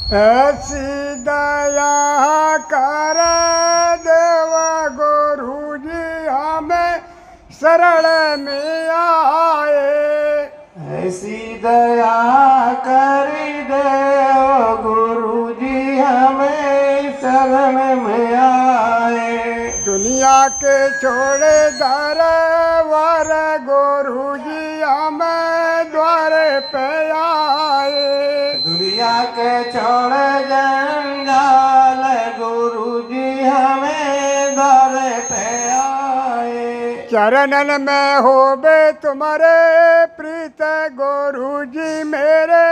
ऐसी दया कर देव गुरु जी हमें शरण में आए। ऐसी दया कर देव गुरु जी हमें शरण में आए। दुनिया के छोड़े दर वर गुरु जी हमें द्वार पे आए। दुनिया के छोड़ जंजाल गुरु जी हमें दर पे आए। चरणन में होबे तुम्हारे प्रीत गुरु जी मेरे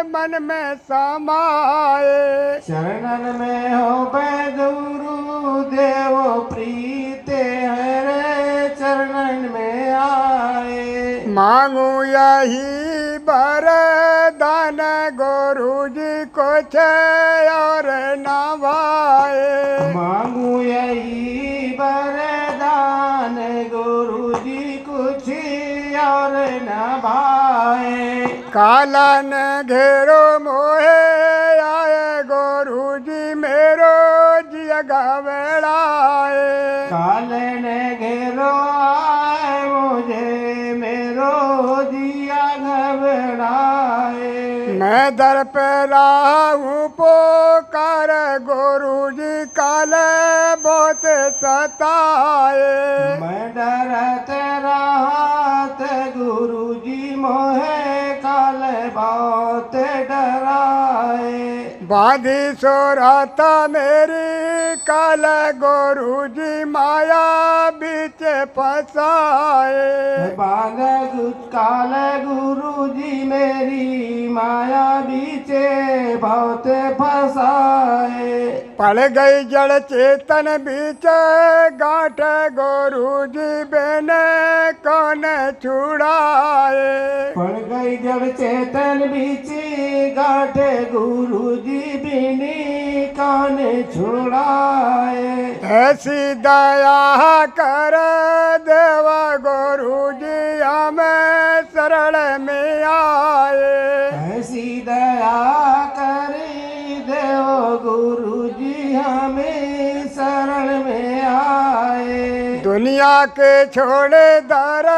मन में समाए। शरणन में हो गुरु देव प्रीत हरे चरणन में आए। मांगू यही वरदान गुरु जी कुछ और नवाए। मांगू यही वरदान गुरु जी कुछ और न भाए। कालन घेरो मोहे आए गुरु जी मेरो जिया घबराए। काले ने घेरो आए मुझे मेरो जिया घबराए। मैं दर पे राहूं पोकार गुरु जी काले बहुत सताए। मैं डरत राहत गुरु जी मोहे काले बहुत डराए। बांधी सोराता मेरी काल गुरु जी माया बीच फसाए। बांध काल गुरु जी मेरी माया बीचे बहुत फसाए। पड़ गई जड़ चेतन बीच गांठ गुरु जी बेन कौन छुड़ाए। पड़ गई जड़ चेतन बीची गांठ गुरु जी बिनी कान छुड़ाए। ऐसी दया कर देवा गुरु जी हमें शरण में आए। ऐसी दया करी देव गुरु जी हमें शरण में आए। दुनिया के छोड़े दर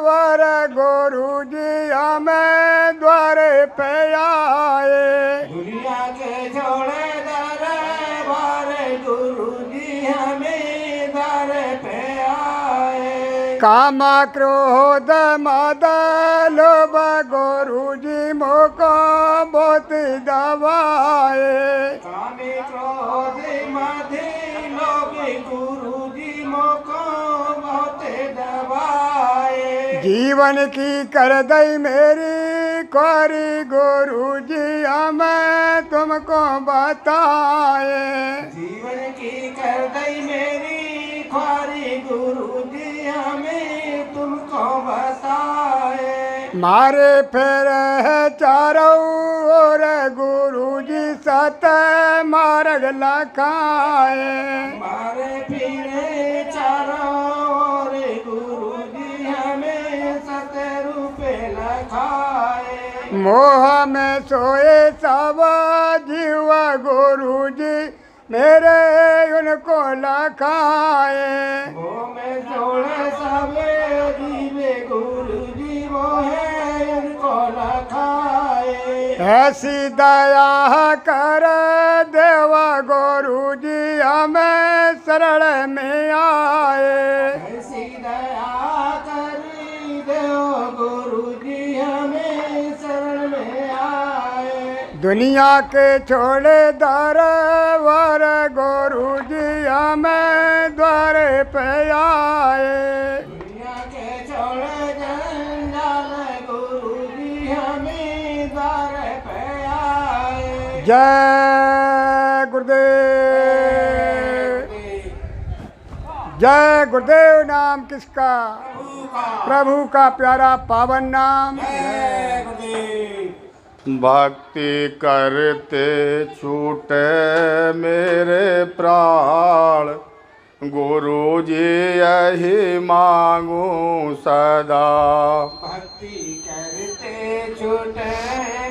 वर गुरु जी हमें द्वार पे आए। दुनिया के छोड़े दर बार गुरु जी हमें दर पे आए। काम क्रोध मद लोभ गुरु जी मोको बहुत दबाए। कामे क्रोध मधे लोभ गुरु जी मोको बहुत दबाए। जीवन की कर दई मेरी ख्वारी गुरु जी हमें तुमको बताए। जीवन की कर दई मेरी ख्वारी गुरु जी हमें तुमको बताए। मारे फिर है चारों ओर गुरु जी सत मार्ग लखाए। मारे फिरे चारों ओर गुरु जी हमें सत रुपए लखाए। मोह में सोए सब जीव गुरु जी मेरे उनको लखाए। वो में जोड़े सबे जीवे गुरु जी मोहे उनको लखाए। ऐसी दया कर देवा गुरु जी हमें शरण में आए। ऐसी दया करी देव गुरु जी हमें शरण में आए। दुनिया के छोड़े दर वर गुरु जी हमें द्वार पे आए। दुनिया के छोड़े जंजाल गुरु जी हमें द्वार पे आए। जय गुरुदेव। जय गुरुदेव। नाम किसका? प्रभु का प्यारा पावन नाम। भक्ति करते छूटे मेरे प्राण गुरु जी यही मांगू सदा। भक्ति करते छूटे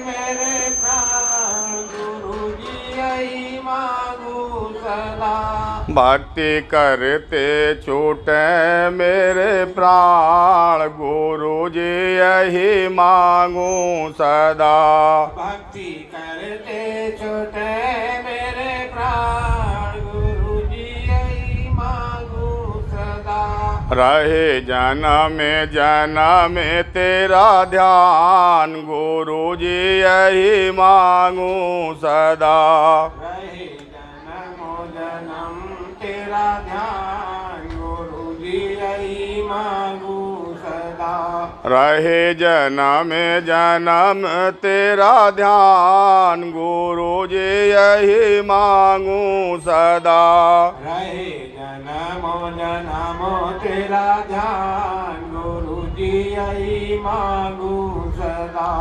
मेरे प्राण गुरु जी सदा। भक्ति करते छूटे मेरे प्राण गुरु जी यही मांगू सदा। भक्ति करते छूटे मेरे प्राण गुरु जी यही मांगू सदा। रहे जन्म जन्म तेरा ध्यान गुरु जी यही मांगू सदा। रहे जन्मों जन्म तेरा ध्यान गुरु जी यही मांगू सदा। रहे जन्म जन्म तेरा ध्यान गुरु जी यही मांगू सदा। रहे जन्मों जन्मों तेरा ध्यान गुरु जी यही मांगू सदा।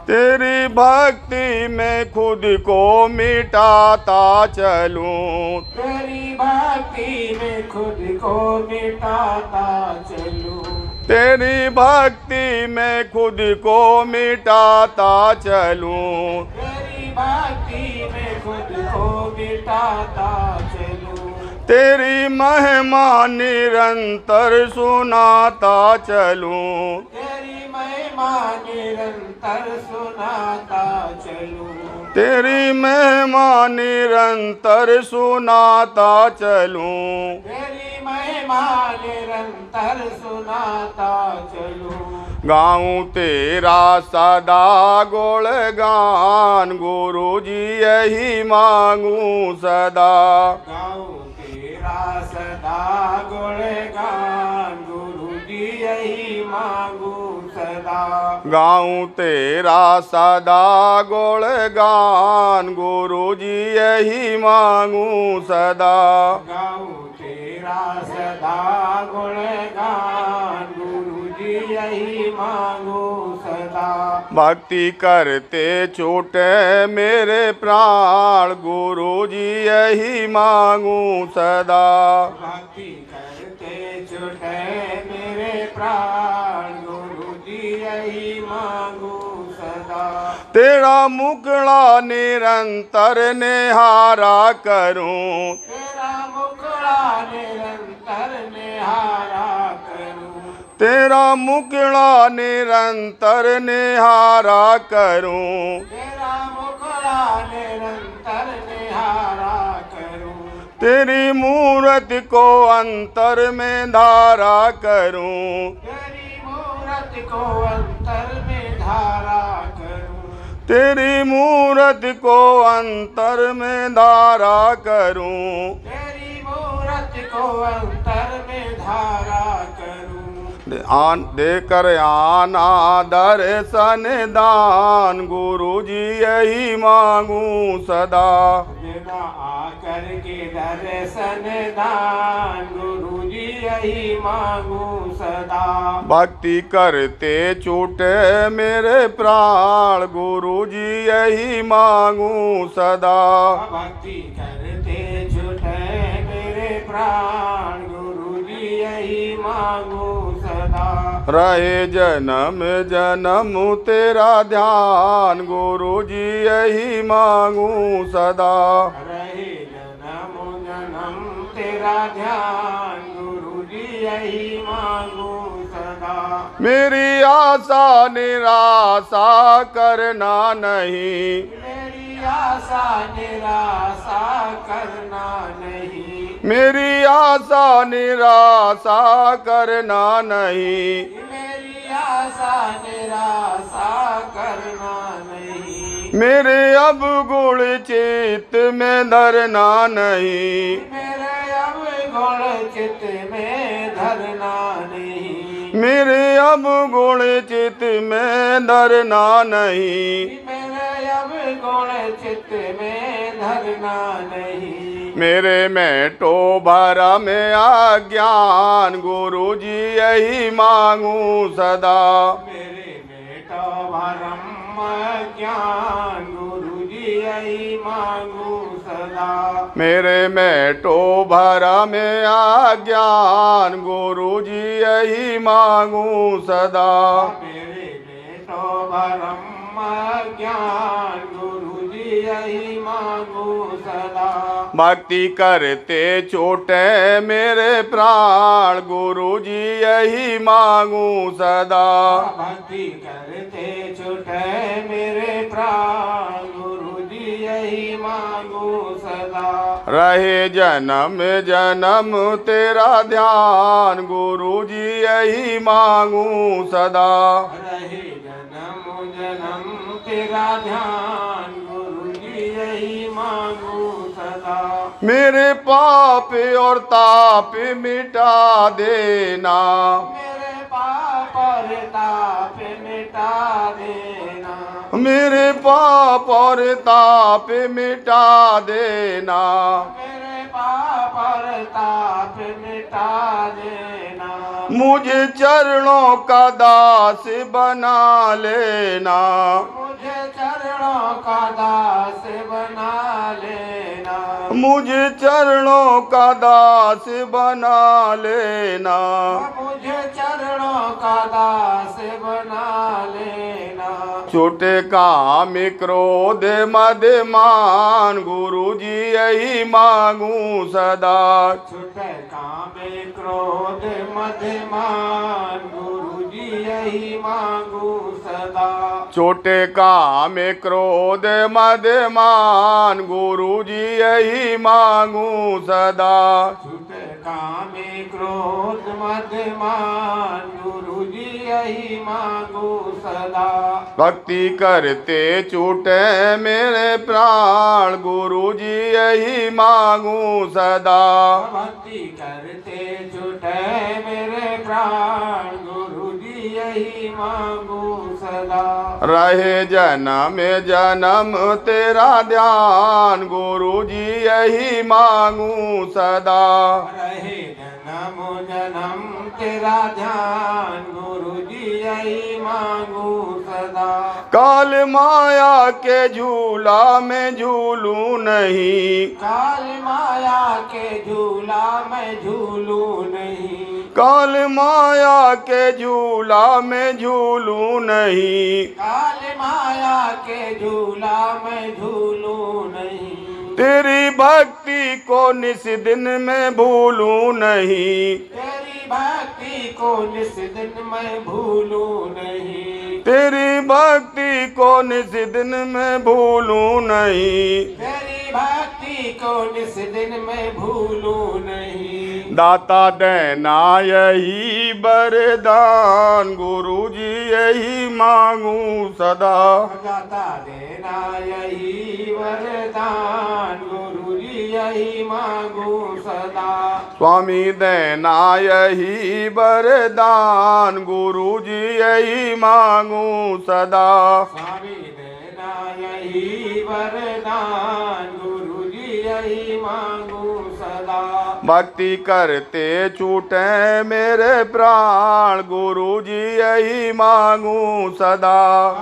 तेरी भक्ति में खुद को मिटाता चलूं। तेरी भक्ति में खुद को मिटाता चलूं। तेरी भक्ति में खुद को मिटाता चलूं। तेरी भक्ति में खुद को मिटाता चलूं। तेरी महिमा निरंतर सुनाता चलूं। तेरी महिमा निरंतर सुनाता चलूं। तेरी महिमा निरंतर सुनाता चलूं। तेरी महिमा निरंतर सुनाता चलूं। गाऊं तेरा सदा गुणगान गुरु जी यही मांगू सदा। गाऊं तेरा सदा गुणगान गुरु जी यही मांगू सदा। गाऊं तेरा सदा गुणगान गुरु जी यही मांगू सदा। गाऊं तेरा सदा गुणगान गुरु जी यही मांगू सदा। भक्ति करते छूटे मेरे प्राण गुरु जी यही मांगू सदा। भक्ति करते छूटे मेरे प्राण गुरु जी यही मांगू सदा। तेरा मुखड़ा निरंतर निहारा करूं। तेरा मुखड़ा निरंतर निहारा करूं। तेरा मुखड़ा निरंतर निहारा करूं। तेरा मुखड़ा निरंतर निहारा करूं। तेरी मूरत को अंतर में धारा करूं। तेरी मूरत को अंतर में धारा करूं। तेरी मूरत को अंतर में धारा करूं। तेरी मूरत को अंतर में धारा करूं। देकर आना दर्शन दान गुरु जी यही मांगू सदा। बिना आकर के दर्शन दान गुरु जी यही मांगू सदा। भक्ति करते छूटे मेरे प्राण गुरु जी यही मांगू सदा। भक्ति करते छूटे मेरे प्राण गुरु जी यही मांगू सदा। रहे जन्म जन्म तेरा ध्यान गुरु जी यही मांगू सदा। रहे जन्म जन्म तेरा ध्यान गुरु जी यही मांगू सदा। मेरी आशा निराशा करना नहीं। मेरी आशा निराशा करना नहीं। मेरी आशा निराशा करना नहीं। मेरी आशा निराशा करना नहीं। मेरे अब गुण चित्त में धरना नहीं। मेरे अब गुण चित्त में धरना नहीं। मेरे अब गुण चित्त में धरना नहीं। मेरे अब गुण चित्त में धरना नहीं। मेरे में तो भरा में अज्ञान गुरु जी यही मांगू सदा। मेरे में तो भरम ज्ञान गुरु जी यही मांगू सदा। मेरे में तो भरा में अज्ञान गुरु जी यही मांगू सदा। मेरे में तो भरम ज्ञान गुरु जी यही मांगू सदा। भक्ति करते छूटे मेरे प्राण गुरु जी यही मांगू सदा। भक्ति करते छूटे मेरे प्राण गुरु जी यही मांगू सदा। रहे जन्म जन्म तेरा ध्यान गुरु जी यही मांगू सदा। रहे जन्म जन्म तेरा ध्यान गुरु जी यही मांगू सदा। मेरे पाप और ताप मिटा देना। मेरे पाप और ताप मिटा देना। मेरे पाप और ताप मिटा देना। मेरे पाप और ताप मिटा देना। मुझे चरणों का दास बना लेना। मुझे चरणों का दास बना लेना। मुझे चरणों का दास बना लेना। मुझे चरणों का दास बना लेना। छोटे काम क्रोध मद मान गुरु जी यही मांगू सदा। छुटे काम क्रोध मध्यमान गुरु जी यही मांगू सदा। छोटे काम क्रोध मद मान गुरु जी यही मांगू सदा। छुटे काम क्रोध मध्यमान गुरु जी यही मांगू सदा। भक्ति करते छूटे मेरे प्राण गुरु जी यही मांगू सदा। भक्ति करते छूटे मेरे प्राण गुरु जी यही मांगू सदा। रहे जन्म जन्म तेरा ध्यान गुरु जी यही मांगू सदा। रहे जन्म जन्म तेरा ध्यान गुरु जी यही मांगू सदा। काल माया के झूला में झूलू नहीं। काल माया के झूला में झूलू नहीं। काल माया के झूला में झूलू नहीं। काल माया के झूला में झूलू नहीं। तेरी भक्ति को निस दिन में भूलू नहीं। तेरी भक्ति को निस दिन में भूलू नहीं। तेरी भक्ति को निस दिन में भूलू नहीं। तेरी भक्ति को निस दिन में भूलू नहीं। दाता देना यही वरदान गुरु जी यही मांगू सदा। दाता देना यही वरदान गुरु जी यही मांगू सदा। स्वामी देना यही वरदान गुरु जी यही मांगू सदा। स्वामी देना यही वरदान गुरु जी यही मांगू सदा। भक्ति करते छूटे मेरे प्राण गुरु जी यही मांगू सदा।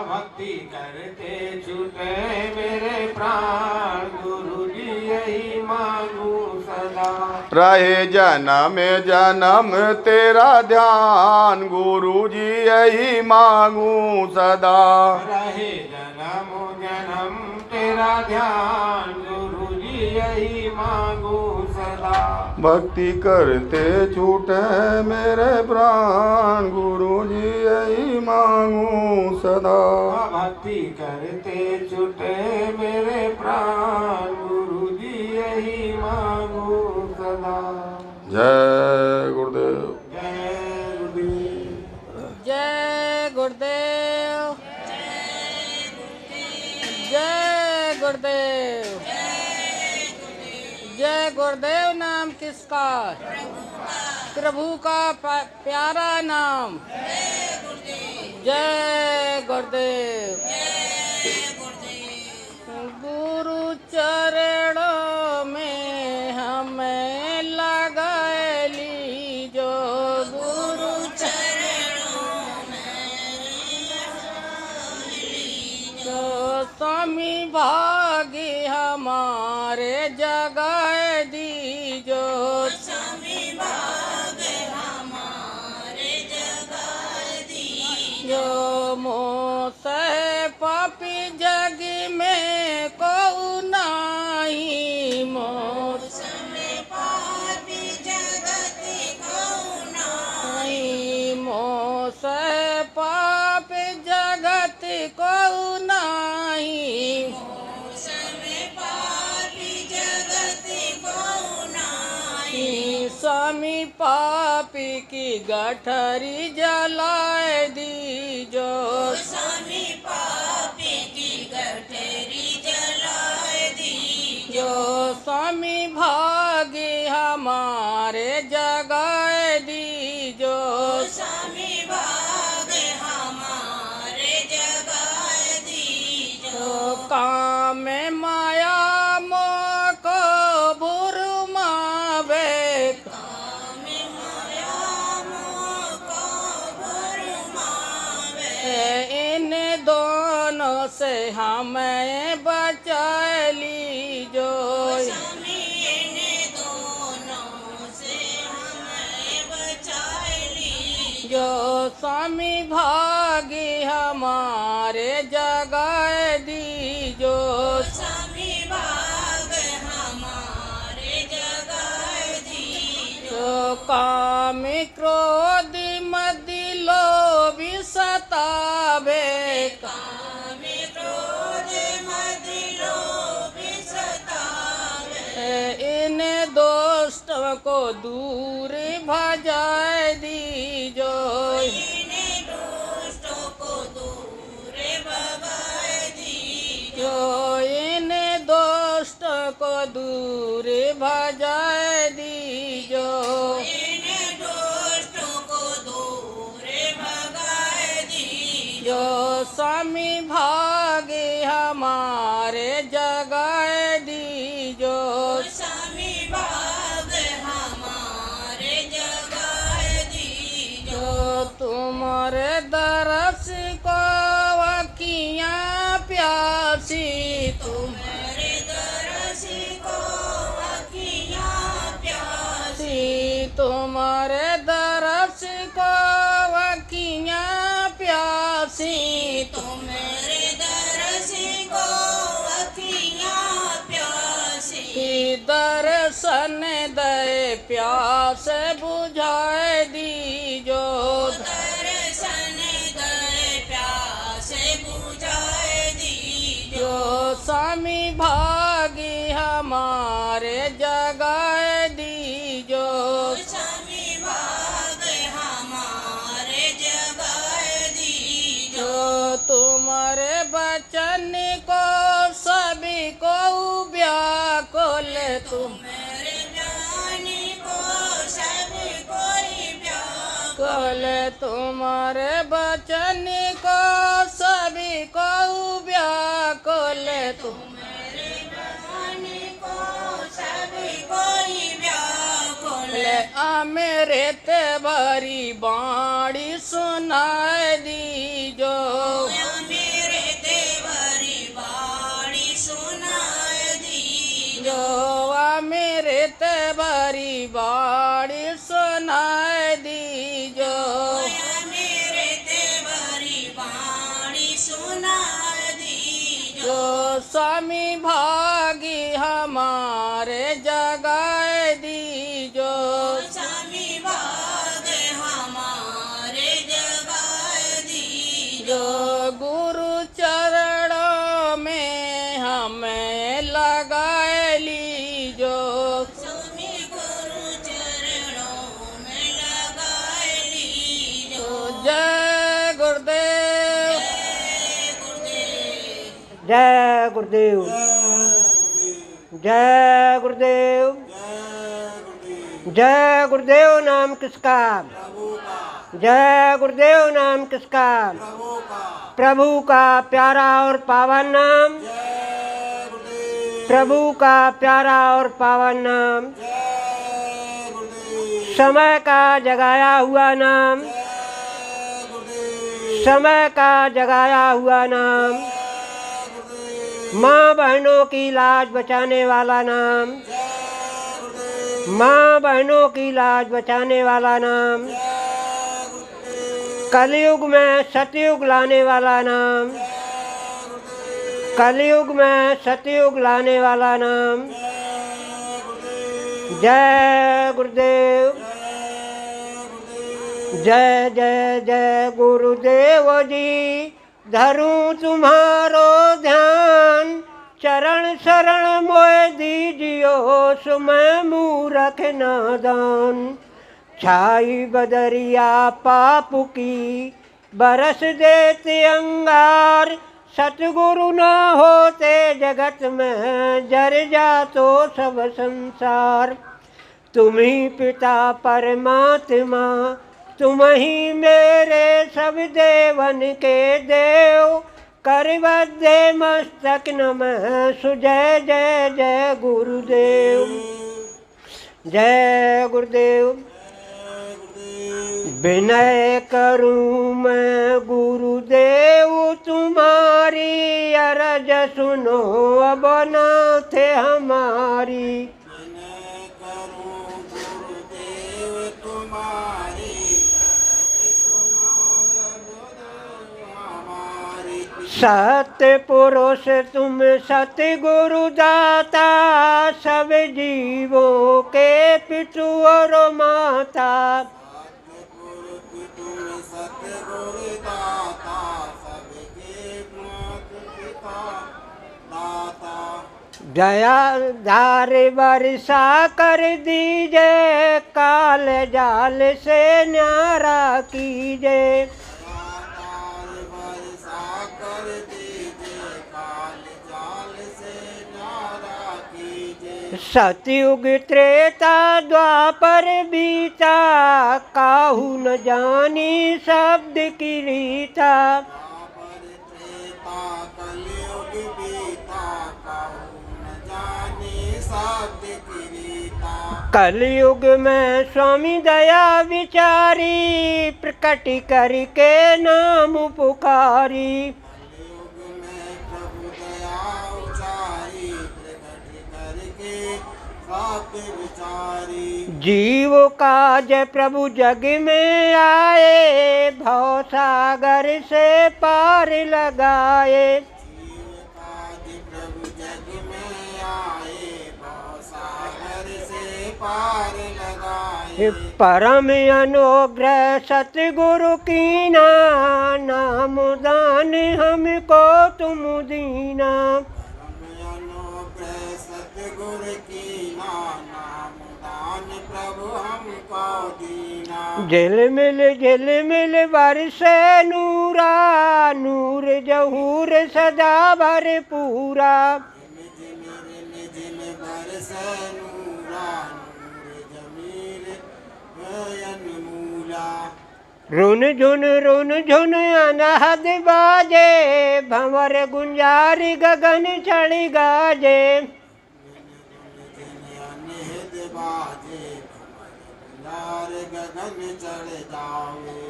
भक्ति करते छूटे मेरे प्राण गुरु जी यही मांगू सदा। रहे जन्म जन्म तेरा ध्यान गुरु जी यही मांगू सदा। रहे जन्म जन्म तेरा ध्यान गुरु जी यही मांगू सदा। भक्ति करते छूटे मेरे प्राण गुरु जी यही मांगू सदा। भक्ति करते छूटे मेरे प्राण गुरु जी यही मांगू सदा। जय गुरुदेव। जय गुरुदेव। जय गुरुदेव। जय गुरुदेव। जय गुरुदेव नाम किसका? प्रभु का प्यारा नाम। जय गुरुदेव। गुरु चरणों में हमें लगाए लीजो। गुरु तो स्वामी भागी हमारे जगाए दीजो। जो मोह से पापी जगी में को स्वामी पापी की गठरी जलाए दीजो। स्वामी पापी की गठरी जलाए दीजो। स्वामी भागी हमारे जगाए दीजो। स्वामी भाग हमारे जगाए दीजो। काम में माया मोको बुरमावे। में माया मोको भरमावे। इन दोनों से हमें बचा लीजो। स्वामी इन दोनों से हमें बचाए लीजो। स्वामी भागी हमारे जगाए दीजो। स्वामी भाग हमारे जगाए दीजो। काम क्रोध मदि लोभी सतावे। काम क्रोध मद लोभ सतावे। इन दोस्तों को दूर भजाए दीजो। इन्हें दुष्टों को दूर भगाए दीजो। इन दोस्तों को दूर भजाए दीजो। इन्हें दुष्टों को दूर भगाए दीजो। स्वामी भागे हमारे जगाए दीजो। स्वामी भाग हमारे जगाए दीजो। तुम्हारे दरस को अखियाँ प्यासी। तुम्हारे दरस को अखियाँ प्यासी। तुम्हारे दरस को अखियाँ प्यासी। तुम्हारे दरस को अखियाँ प्यासी। दर्शन दे प्यास बुझाए दीजो। दर्शन दे प्यास बुझाए दीजो। स्वामी भागी हमारे जगाए दीजो। स्वामी भाग हमारे जगाए दीजो। तुम्हारे बचन को सभी को व्याकुल। मेरे जानी को सब कोई व्याकुल। तुम्हारे बचन को सभी को व्याकुल। मेरे जानी को सब कोई व्याकुल। अमृत भरी बाणी सुनाए दीजो। मेरे देवरी बाणी सुनाए दीजो। अमृत भरी बाणी सुनाए दीजो। मेरे देवरी बाणी सुनाए दीजो। स्वामी भागी हमारे जगाए दीजो। स्वामी भाग हमारे जगाए दीजो। गुरु चरणों में हमें लगाए लीजो। स्वामी गुरु चरणों में लगाए लीजो। जय गुरुदेव। जय गुरुदेव। जय गुरुदेव। जय गुरुदेव। जय गुरुदेव नाम किसका? जय गुरुदेव नाम किसका? प्रभु का प्यारा और पावन नाम। प्रभु का प्यारा और पावन नाम। समय का जगाया हुआ नाम। समय का जगाया हुआ नाम। माँ बहनों की लाज बचाने वाला नाम। माँ बहनों की लाज बचाने वाला नाम। कलयुग में सतयुग लाने वाला नाम। कलयुग में सतयुग लाने वाला नाम। जय गुरुदेव। जय जय जय गुरुदेव जी। धरूं तुम्हारो ध्यान। चरण शरण मोए दीजियो सुमय मूरख नादान। छाई बदरिया पाप की बरस देते अंगार। सतगुरु न होते जगत में जर जातो सब संसार। तुम ही पिता परमात्मा तुम ही मेरे सब देवन के देव। कर बद्धे मस्तक नमः सुजय जय जय गुरुदेव। जय गुरुदेव। विनय करूं मैं गुरुदेव तुम्हारी अरज सुनो अब नाथ हमारी। विनय करूं गुरुदेव तुम्हारी अरज सुनो अब हमारी। सत्य पुरुष तुम सतगुरु दाता सब जीवों के पितु और माता। दया धार वर्षा कर दीजिए काल जाल से न्यारा कीजिए। सतयुग त्रेता द्वापर बीता काहू न जानी शब्द की रीता। कलयुग में स्वामी दया विचारी प्रकट करके नाम पुकारी। जीव काज प्रभु जग में आए भव सागर से पार लगाए। परम अनुग्रह सतगुरु कीना नाम दान हमको तुम दीना। झिलमिल बरसे नूरा नूर जहूर सदा भरपूरा। रुन झुन अनहद बाजे भंवर गुंजारी गगन चढ़ गाजे।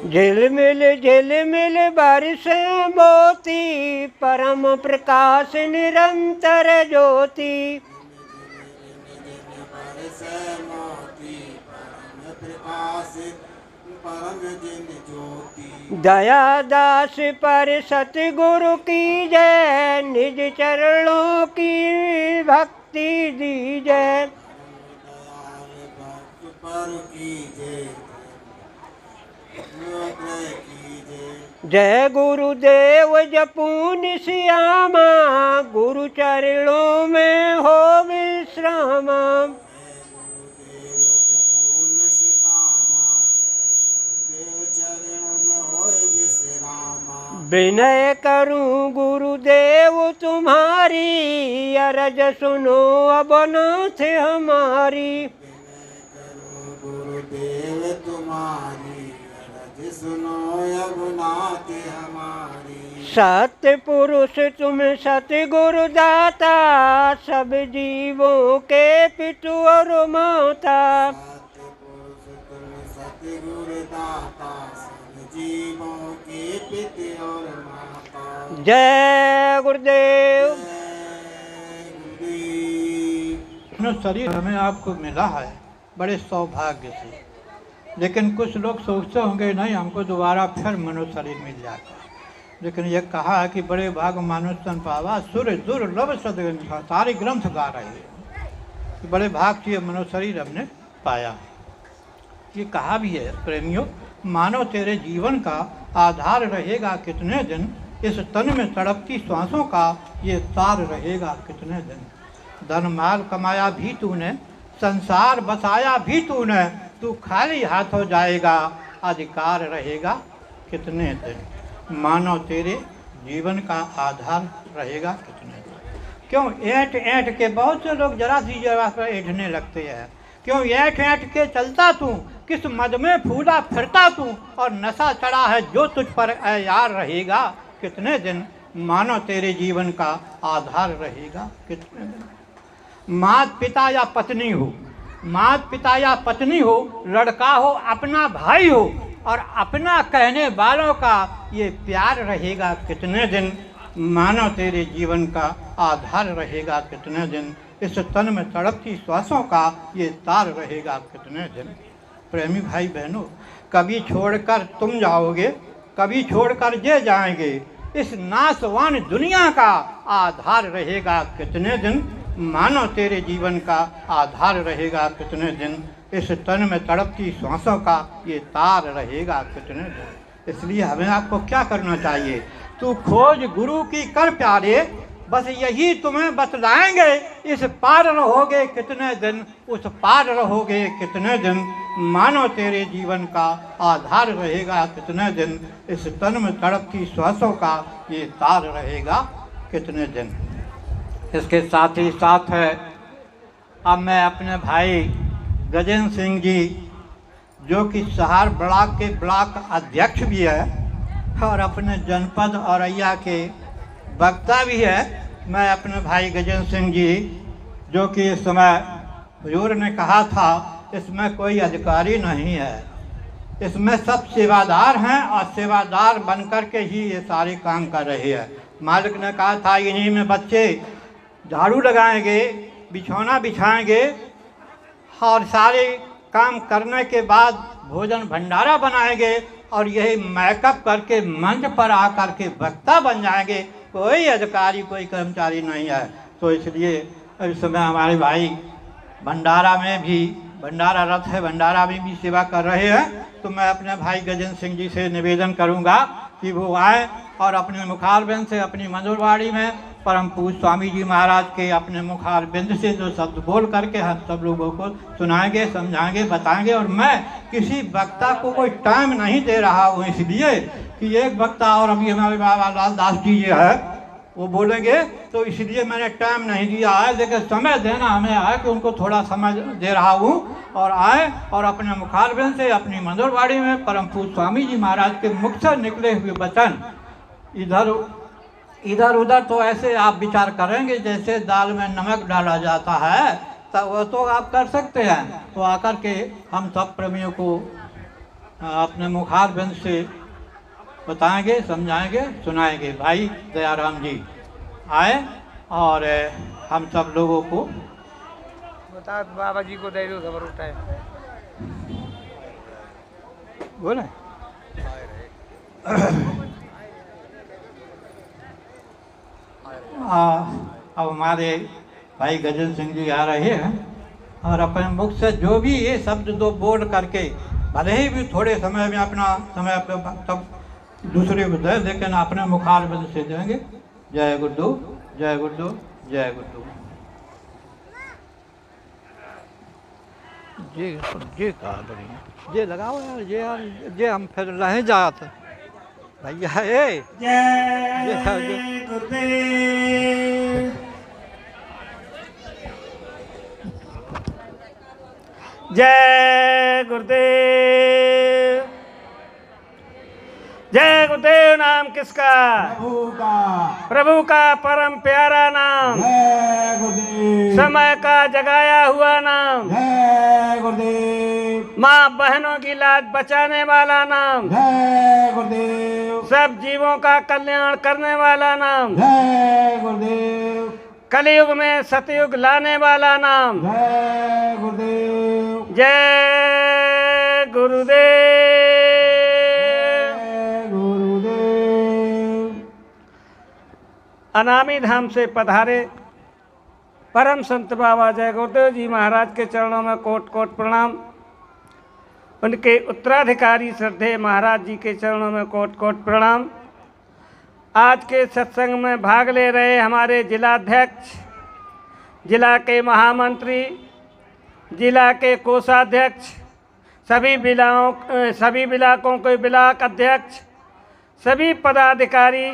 झिलमिल बरसे मोती परम प्रकाश निरंतर ज्योति। दया दास पर सतगुरु की जय निज चरणों की भक्ति दीजय। जय गुरुदेव जपून श्यामा गुरु चरणों में हो विश्रामा। विनय करूं गुरुदेव तुम्हारी अरज सुनो अब नाथ हमारी। गुरुदेव तुम्हारी अरज सुनो अब नाथ हमारी। सत्य पुरुष तुम सतगुरु दाता सब जीवों के पितु और माता। सत्य पुरुष तुम सतगुरु दाता सब जीवों के पितु और माता। जय गुरुदेव। शरीर हमें आपको मिला है बड़े सौभाग्य से, लेकिन कुछ लोग सोचते होंगे नहीं हमको दोबारा फिर मनुष्य शरीर मिल जाएगा। लेकिन यह कहा है कि बड़े भाग मानुष तन पावा सूर्य दुर्लभ सदगन। सारे ग्रंथ गा रहे हैं कि बड़े भाग से मनुष्य शरीर हमने पाया। ये कहा भी है प्रेमियों, मानो तेरे जीवन का आधार रहेगा कितने दिन इस तन में तड़पती श्वासों का ये तार रहेगा कितने दिन। धन माल कमाया भी तूने, संसार बसाया भी तूने, तू खाली हाथ हो जाएगा, अधिकार रहेगा कितने दिन। मानो तेरे जीवन का आधार रहेगा कितने दिन। क्यों ऐंठ ऐंठ के, बहुत से लोग जरा सी जगह पर ऐंठने लगते हैं। क्यों ऐंठ ऐंठ के चलता तू, किस मद में फूला फिरता तू, और नशा चढ़ा है जो तुझ पर ऐ यार रहेगा कितने दिन। मानो तेरे जीवन का आधार रहेगा कितने दिन। माता पिता या पत्नी हो, माता पिता या पत्नी हो, लड़का हो अपना भाई हो, और अपना कहने वालों का ये प्यार रहेगा कितने दिन। मानो तेरे जीवन का आधार रहेगा कितने दिन। इस तन में तड़पती श्वासों का ये तार रहेगा कितने दिन। प्रेमी भाई बहनों, कभी छोड़कर तुम जाओगे, कभी छोड़कर ये जाएंगे, इस नाशवान दुनिया का आधार रहेगा कितने दिन। मानो तेरे जीवन का आधार रहेगा कितने दिन। इस तन में तड़पती श्वासों का ये तार रहेगा कितने दिन। इसलिए हमें आपको क्या करना चाहिए, तू खोज गुरु की कर प्यारे, बस यही तुम्हें बतलाएंगे, इस पार रहोगे कितने दिन, उस पार रहोगे कितने दिन। मानो तेरे जीवन का आधार रहेगा कितने दिन। इस तन में तड़पती श्वासों का ये तार रहेगा कितने दिन। इसके साथ ही साथ है, अब मैं अपने भाई गजेंद्र सिंह जी, जो कि सहार ब्लॉक के ब्लॉक अध्यक्ष भी है और अपने जनपद औरैया के वक्ता भी है, मैं अपने भाई गजेंद्र सिंह जी, जो कि इस समय हुजूर ने कहा था इसमें कोई अधिकारी नहीं है, इसमें सब सेवादार हैं और सेवादार बनकर के ही ये सारे काम कर रहे हैं। मालिक ने कहा था इन्हीं में बच्चे झाड़ू लगाएंगे, बिछौना बिछाएंगे और सारे काम करने के बाद भोजन भंडारा बनाएंगे और यही मेकअप करके मंच पर आकर के वक्ता बन जाएंगे। कोई अधिकारी कोई कर्मचारी नहीं है। तो इसलिए इस समय हमारे भाई भंडारा में भी, भंडारा रथ है, भंडारा में भी सेवा कर रहे हैं। तो मैं अपने भाई गजेंद्र सिंह जी से निवेदन करूंगा कि वो आए और अपने मुखारबिंद से अपनी मंजूरवाड़ी में परम पूज्य स्वामी जी महाराज के अपने मुखारबिंद से जो शब्द बोल करके हम सब लोगों को सुनाएंगे, समझाएंगे, बताएंगे। और मैं किसी वक्ता को कोई टाइम नहीं दे रहा हूँ, इसलिए कि एक वक्ता और अभी हमारे बाबा लाल दास जी ये है वो बोलेंगे, तो इसलिए मैंने टाइम नहीं दिया है। लेकिन समय देना हमें है कि उनको थोड़ा समय दे रहा हूँ और आए और अपने मुखारबिंद से अपनी मंजूरवाड़ी में परम पूज्य स्वामी जी महाराज के मुख से निकले हुए वचन इधर उधर तो ऐसे आप विचार करेंगे जैसे दाल में नमक डाला जाता है, तो वो तो आप कर सकते हैं। तो आकर के हम सब प्रेमियों को अपने मुखारबिंद से बताएंगे, समझाएंगे, सुनाएंगे। भाई दयाराम जी आए और हम सब लोगों को बता, बाबा जी को दे दो खबर उठाए बोले। अब हमारे भाई गजेंद्र सिंह जी आ रहे हैं और अपने मुख से जो भी ये शब्द दो बोल करके, भले ही भी थोड़े समय में अपना समय तब दूसरे को दे, लेकिन अपने मुखारबिंद से देंगे। जय गुरुदेव, जय गुरुदेव, जय गुरुदेव। ये कहा बढ़िया, ये लगाओ यार, ये हम फिर रह जाते भैया। जय गुरुदेव। जय गुरुदेव। जय गुरुदेव। नाम किसका? प्रभु का। प्रभु का परम प्यारा नाम। जय गुरुदेव। समय का जगाया हुआ नाम। जय गुरुदेव। माँ बहनों की लाज बचाने वाला नाम। जय गुरुदेव। सब जीवों का कल्याण करने वाला नाम। जय गुरुदेव। कलयुग में सतयुग लाने वाला नाम। जय गुरुदेव। जय गुरुदेव। जय गुरुदेव। अनामी धाम से पधारे परम संत बाबा जय गुरुदेव जी महाराज के चरणों में कोट कोट प्रणाम। उनके उत्तराधिकारी श्रद्धेय महाराज जी के चरणों में कोट कोट प्रणाम। आज के सत्संग में भाग ले रहे हमारे जिलाध्यक्ष, जिला के महामंत्री, जिला के कोषाध्यक्ष, सभी ब्लाकों के ब्लाक अध्यक्ष, सभी पदाधिकारी,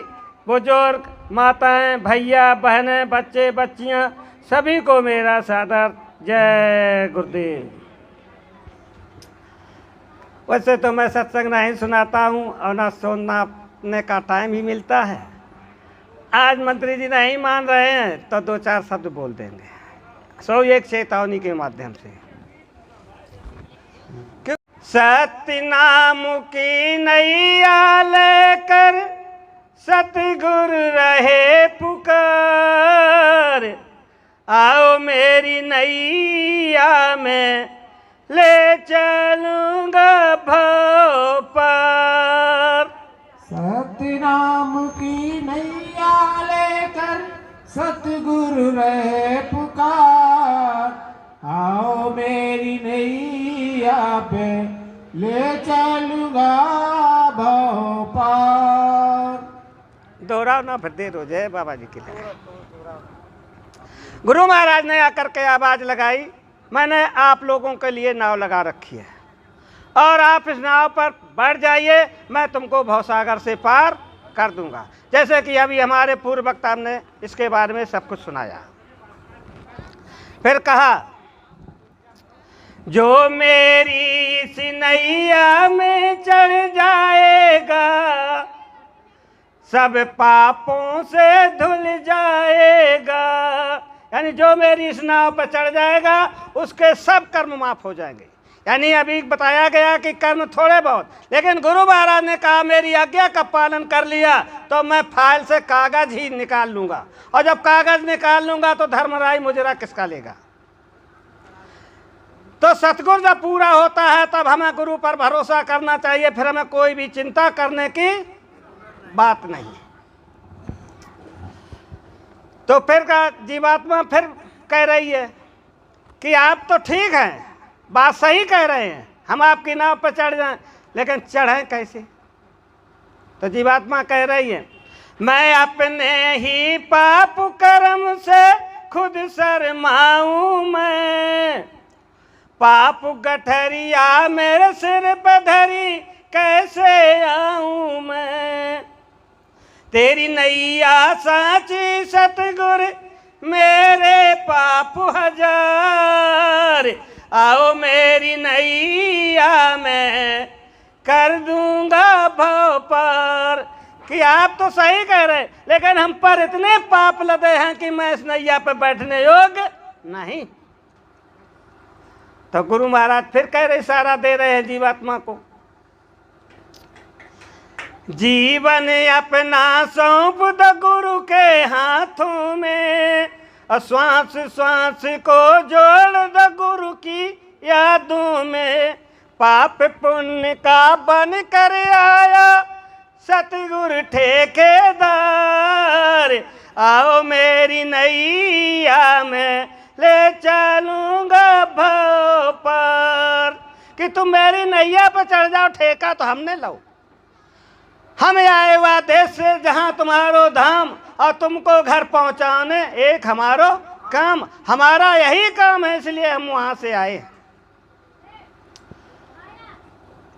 बुजुर्ग, माताएं, भैया, बहनें, बच्चे, बच्चियां, सभी को मेरा सादर जय गुरुदेव। वैसे तो मैं सत्संग नहीं सुनाता हूँ और ना सुनने का टाइम ही मिलता है। आज मंत्री जी नहीं मान रहे हैं तो 2-4 शब्द बोल देंगे, सो एक चेतावनी के माध्यम से। सत्य नाम की नैया लेकर सतगुरु रहे पुकार, आओ मेरी नैया में ले चलूंगा भव पार। सत्य नाम की नैया लेकर सतगुरु रहे पुकार, आओ मेरी नैया पे ले चलूंगा भव पार। दोहराओ ना, फिर देर हो जाए बाबा जी के लिए। गुरु महाराज ने आकर के आवाज लगाई, मैंने आप लोगों के लिए नाव लगा रखी है और आप इस नाव पर बैठ जाइए, मैं तुमको भवसागर से पार कर दूंगा। जैसे कि अभी हमारे पूर्व वक्ता ने इसके बारे में सब कुछ सुनाया। फिर कहा, जो मेरी इस नैया में चढ़ जाएगा सब पापों से धुल जाएगा। यानी जो मेरी इस नाव पर चढ़ जाएगा उसके सब कर्म माफ हो जाएंगे। यानी अभी बताया गया कि कर्म थोड़े बहुत, लेकिन गुरु महाराज ने कहा मेरी आज्ञा का पालन कर लिया तो मैं फाइल से कागज ही निकाल लूंगा, और जब कागज निकाल लूंगा तो धर्मराय मुजरा किसका लेगा। तो सतगुरु जब पूरा होता है तब हमें गुरु पर भरोसा करना चाहिए, फिर हमें कोई भी चिंता करने की बात नहीं। तो फिर का जीवात्मा फिर कह रही है कि आप तो ठीक हैं, बात सही कह रहे हैं, हम आपकी नाव पर चढ़ जाएं, लेकिन चढ़ें कैसे। तो जीवात्मा कह रही है, मैं अपने ही पाप कर्म से खुद शर्माऊं, मैं पाप गठरिया मेरे सिर पर धरी कैसे आऊं मैं। तेरी नैया साची सतगुर मेरे पाप हजार, आओ मेरी नैया में कर दूंगा भव पार। कि आप तो सही कह रहे, लेकिन हम पर इतने पाप लदे हैं कि मैं इस नैया पर बैठने योग्य नहीं। तो गुरु महाराज फिर कह रहे, इशारा दे रहे हैं जीवात्मा को, जीवन अपना सौंप द गुरु के हाथों में, और श्वास श्वास को जोड़ द गुरु की यादों में। पाप पुण्य का बन कर आया सतगुरु ठेकेदार, आओ मेरी नैया में ले चलूंगा भव पार। कि तुम मेरी नैया पर चढ़ जाओ, ठेका तो हमने लो। हम आए हुआ देश से जहाँ तुम्हारो धाम, और तुमको घर पहुँचाने एक हमारो काम, हमारा यही काम है, इसलिए हम वहाँ से आए।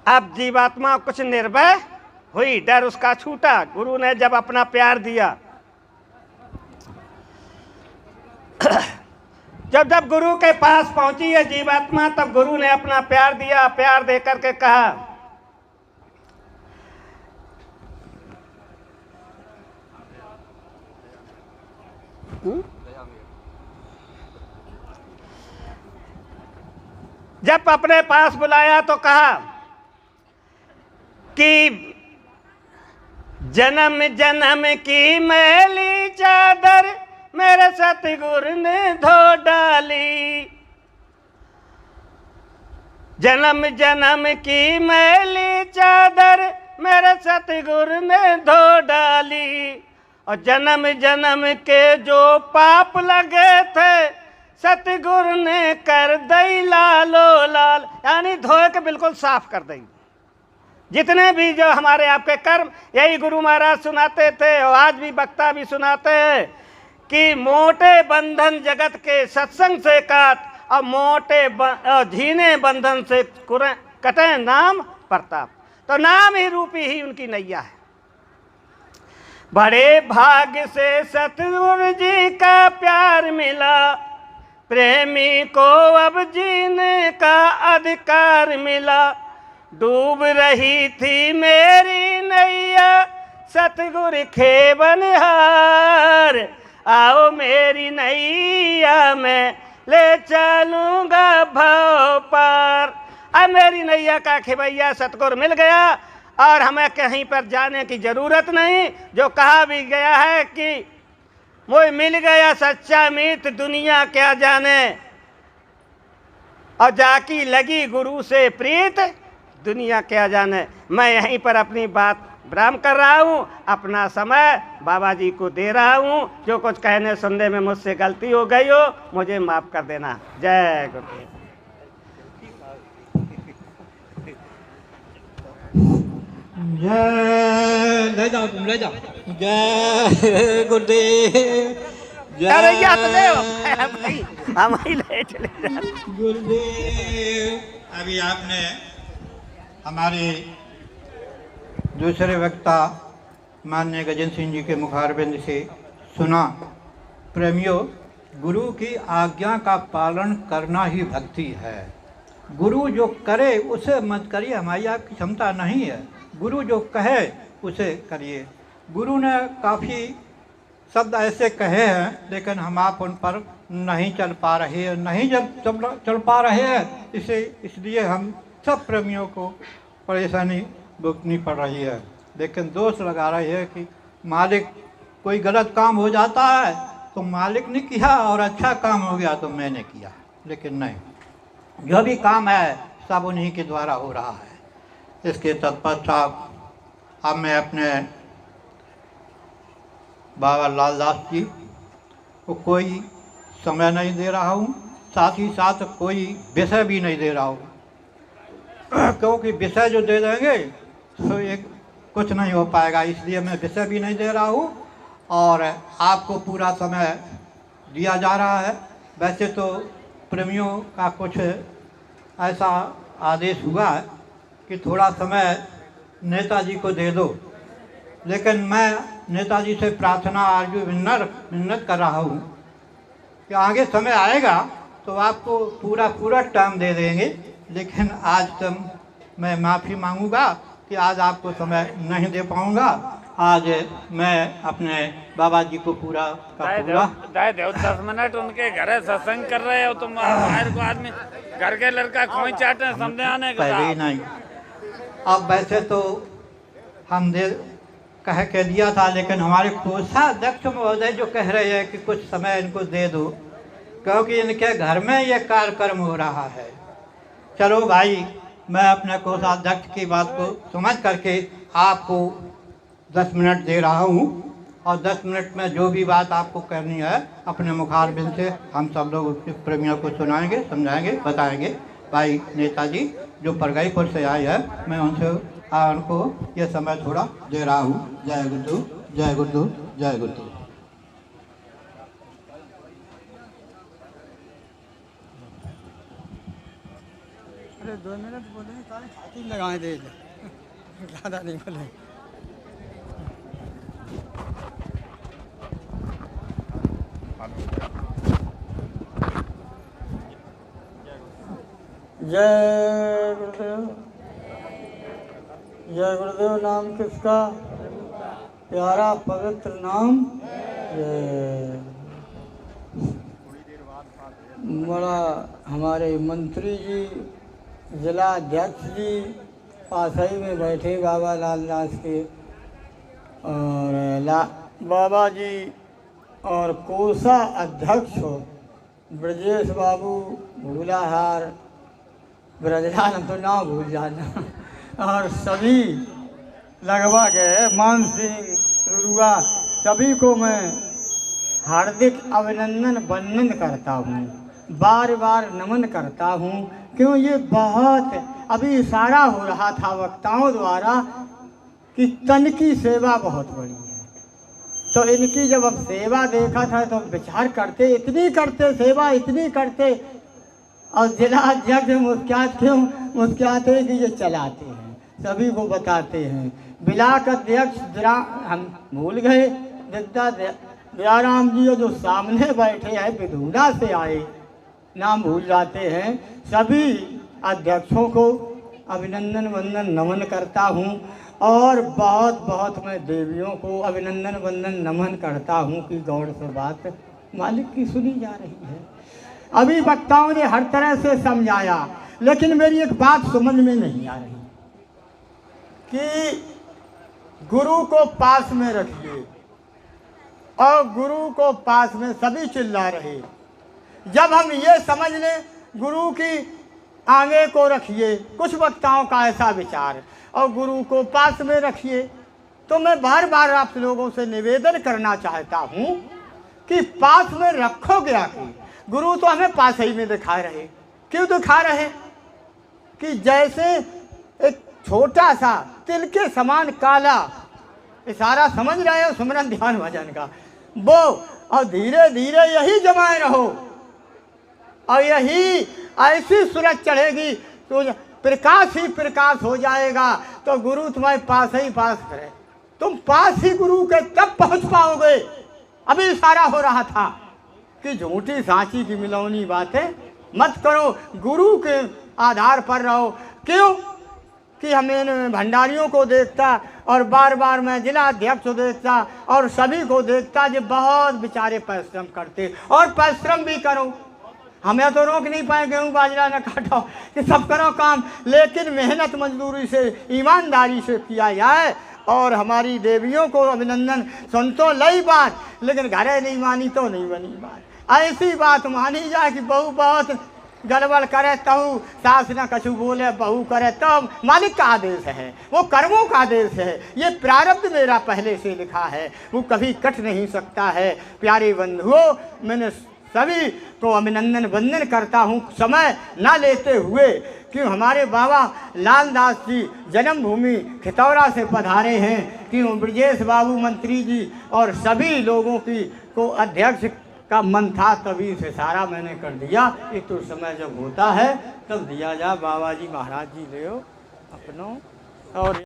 अब जीवात्मा कुछ निर्भय हुई, डर उसका छूटा। गुरु ने जब अपना प्यार दिया, जब गुरु के पास पहुंची है जीवात्मा, तब गुरु ने अपना प्यार दिया। प्यार दे करके कहा, जब अपने पास बुलाया तो कहा कि जन्म जन्म की मैली चादर मेरे सतगुरु ने धो डाली। जन्म जन्म की मैली चादर मेरे सतगुरु ने धो डाली, और जन्म जन्म के जो पाप लगे थे सतगुरु ने कर दई लालो लाल। यानी धो के बिल्कुल साफ कर दई। जितने भी जो हमारे आपके कर्म, यही गुरु महाराज सुनाते थे और आज भी वक्ता भी सुनाते हैं कि मोटे बंधन जगत के सत्संग से काट और मोटे झीने बंधन से कटे नाम प्रताप। तो नाम ही रूपी ही उनकी नैया है। बड़े भाग्य से सतगुरु जी का प्यार मिला, प्रेमी को अब जीने का अधिकार मिला। डूब रही थी मेरी नैया सतगुरु खेवनहार, आओ मेरी नैया मैं ले चलूँगा भव पार। अब मेरी नैया का खेवैया सतगुरु मिल गया और हमें कहीं पर जाने की जरूरत नहीं। जो कहा भी गया है कि मुझे मिल गया सच्चा मीत दुनिया क्या जाने, और जाकी लगी गुरु से प्रीत दुनिया क्या जाने। मैं यहीं पर अपनी बात विराम कर रहा हूँ, अपना समय बाबा जी को दे रहा हूँ। जो कुछ कहने सुनने में मुझसे गलती हो गई हो मुझे माफ़ कर देना। जय गुरुदेव। जय, ले जाओ तुम ले जाओ। जय गुरुदेव, अरे या तो ले भाई, हम ही ले चले जा। गुरुदेव। अभी आपने हमारे दूसरे वक्ता माननीय गजेंद्र सिंह जी के मुखारबिंद से सुना। प्रेमियों, गुरु की आज्ञा का पालन करना ही भक्ति है। गुरु जो करे उसे मत करिए, हमारी आपकी क्षमता नहीं है। गुरु जो कहे उसे करिए। गुरु ने काफ़ी शब्द ऐसे कहे हैं, लेकिन हम आप उन पर नहीं चल पा रहे हैं, नहीं जब चल पा रहे हैं, इसलिए हम सब प्रेमियों को परेशानी भुगतनी पड़ रही है। लेकिन दोष लगा रही है कि मालिक कोई गलत काम हो जाता है तो मालिक ने किया और अच्छा काम हो गया तो मैंने किया, लेकिन नहीं, जो भी काम है सब उन्हीं के द्वारा हो रहा है। इसके तत्पश्चात अब मैं अपने बाबा लालदास जी को कोई समय नहीं दे रहा हूँ, साथ ही साथ कोई विषय भी नहीं दे रहा हूँ, क्योंकि विषय जो दे देंगे तो एक कुछ नहीं हो पाएगा। इसलिए मैं विषय भी नहीं दे रहा हूँ और आपको पूरा समय दिया जा रहा है। वैसे तो प्रेमियों का कुछ ऐसा आदेश हुआ है कि थोड़ा समय नेताजी को दे दो, लेकिन मैं नेताजी से प्रार्थना आरजू मिन्नत कर रहा हूँ कि आगे समय आएगा तो आपको पूरा टाइम दे देंगे। लेकिन आज तो मैं माफ़ी मांगूंगा कि आज आपको समय नहीं दे पाऊंगा। आज मैं अपने बाबा जी को पूरा दाय देव 10 मिनट उनके घर सत्संग कर रहे हो तुम, बाहर को आदमी घर के लड़का खोई चाटे समझे आने का पहले ही नहीं। अब वैसे तो हम कह के दिया था, लेकिन हमारे कोषाध्यक्ष महोदय जो कह रहे हैं कि कुछ समय इनको दे दो, क्योंकि इनके घर में ये कार्यक्रम हो रहा है। चलो भाई, मैं अपने कोषाध्यक्ष की बात को समझ करके आपको 10 मिनट दे रहा हूँ और 10 मिनट में जो भी बात आपको करनी है अपने मुखारबिन से हम सब लोग प्रेमियों को सुनाएंगे, समझाएंगे, बताएंगे। भाई नेताजी जो परगाईपुर से आए हैं, मैं उनको ये समय थोड़ा दे रहा हूँ। जय गुरुदेव, जय गुरुदेव, जय गुरुदेव। अरे 2 मिनट बोले सारे छाती लगाए दे ज़्यादा नहीं बोले। जय गुरुदेव, जय गुरुदेव। नाम किसका? प्यारा पवित्र नाम। जय। बड़ा हमारे मंत्री जी, जिला अध्यक्ष जी पासई में बैठे बाबा लालदास के, और बाबा जी और कोषा अध्यक्ष हो ब्रजेश बाबू भूलाहार, ब्रजलाल तो ना भूल जाना, और सभी लगभग मान सिंह रुरुआ, सभी को मैं हार्दिक अभिनंदन वंदन करता हूँ, बार बार नमन करता हूँ। क्यों ये बहुत अभी इशारा हो रहा था वक्ताओं द्वारा कि तन की सेवा बहुत बड़ी है। तो इनकी जब अब सेवा देखा था तो विचार करते, इतनी करते सेवा, इतनी करते, और जिला अध्यक्ष मुस्कुराते कि ये चलाते हैं, सभी को बताते हैं। ब्लॉक अध्यक्ष हम भूल गए, दयाराम जी जो सामने बैठे हैं बिधूना से आए, नाम भूल जाते हैं। सभी अध्यक्षों को अभिनंदन वंदन नमन करता हूँ, और बहुत बहुत मैं देवियों को अभिनंदन वंदन नमन करता हूँ कि गौर से बात मालिक की सुनी जा रही है। अभी वक्ताओं ने हर तरह से समझाया, लेकिन मेरी एक बात समझ में नहीं आ रही कि गुरु को पास में रखिए, और गुरु को पास में सभी चिल्ला रहे। जब हम ये समझ लें गुरु की आगे को रखिए, कुछ वक्ताओं का ऐसा विचार, और गुरु को पास में रखिए, तो मैं बार बार आप लोगों से निवेदन करना चाहता हूँ कि पास में रखो क्या कि गुरु तो हमें पास ही में दिखा रहे। क्यों दिखा रहे? कि जैसे एक छोटा सा तिल के समान काला, इशारा समझ रहे हो सुमरन ध्यान भजन का, वो, और धीरे धीरे यही जमाए रहो, और यही ऐसी सूरज चढ़ेगी तो प्रकाश ही प्रकाश हो जाएगा। तो गुरु तुम्हारे पास ही पास करे, तुम पास ही गुरु के तब पहुंच पाओगे। अभी इशारा हो रहा था कि झूठी सांची की मिलौनी बातें मत करो, गुरु के आधार पर रहो। क्यों कि हमें भंडारियों को देखता, और बार बार मैं जिला अध्यक्ष को देखता, और सभी को देखता जो बहुत बेचारे परिश्रम करते, और परिश्रम भी करो। हमें तो रोक नहीं पाए, गेहूँ बाजरा न काटो कि सब करो काम, लेकिन मेहनत मजदूरी से ईमानदारी से किया जाए। और हमारी देवियों को अभिनंदन, सुन तो लई बात, लेकिन घरे नहीं मानी तो नहीं बनी बात। ऐसी बात मानी जाए कि बहू बहुत गड़बड़ करे तब सास न कछु बोले, बहू करे तब, मालिक का आदेश है, वो कर्मों का आदेश है। ये प्रारब्ध मेरा पहले से लिखा है, वो कभी कट नहीं सकता है। प्यारे बंधुओं, मैंने सभी को अभिनंदन वंदन करता हूँ, समय ना लेते हुए, कि हमारे बाबा लालदास जी जन्मभूमि खितौरा से पधारे हैं, कि ब्रजेश बाबू मंत्री जी और सभी लोगों की को अध्यक्ष का मन था, तभी से सारा मैंने कर दिया। एक तो समय जब होता है तब दिया जा। बाबा जी महाराज जी ले अपनों और